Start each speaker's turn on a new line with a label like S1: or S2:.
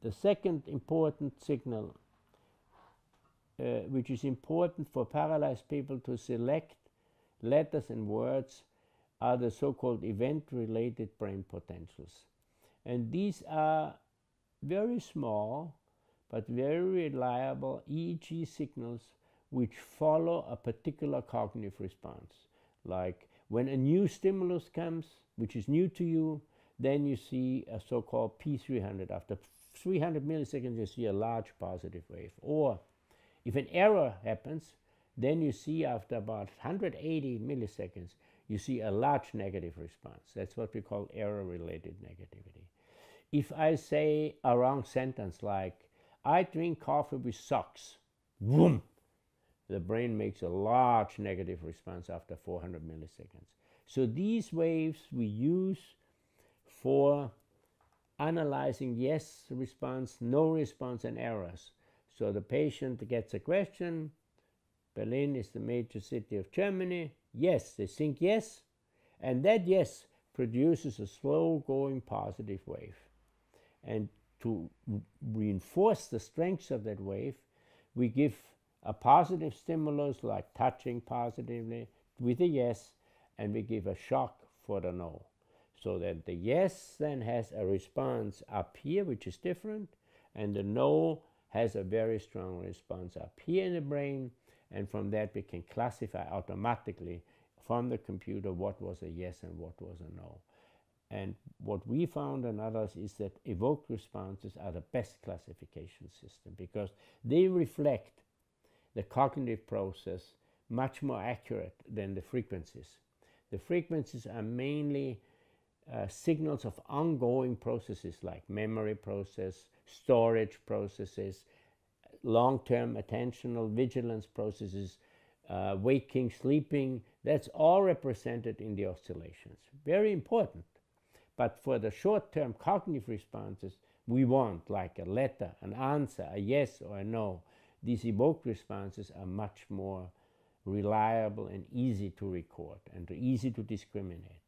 S1: The second important signal, which is important for paralyzed people to select letters and words, are the so-called event-related brain potentials. And these are very small but very reliable EEG signals which follow a particular cognitive response. Like when a new stimulus comes, which is new to you, then you see a so-called P300. After 300 milliseconds, you see a large positive wave. Or if an error happens, then you see after about 180 milliseconds, you see a large negative response. That's what we call error-related negativity. If I say a wrong sentence like, I drink coffee with socks, boom, the brain makes a large negative response after 400 milliseconds. So these waves we use for analyzing yes response, no response, and errors. So the patient gets a question, Berlin is the major city of Germany. Yes, they think yes, and that yes produces a slow-going positive wave. And to reinforce the strength of that wave, we give a positive stimulus like touching positively with a yes, and we give a shock for the no. So that the yes then has a response up here, which is different, and the no has a very strong response up here in the brain, and from that we can classify automatically from the computer what was a yes and what was a no. And what we found and others is that evoked responses are the best classification system because they reflect the cognitive process much more accurate than the frequencies. The frequencies are mainly signals of ongoing processes like memory process, storage processes, long-term attentional vigilance processes, waking, sleeping. That's all represented in the oscillations. Very important. But for the short-term cognitive responses, we want like a letter, an answer, a yes or a no. These evoked responses are much more reliable and easy to record and easy to discriminate.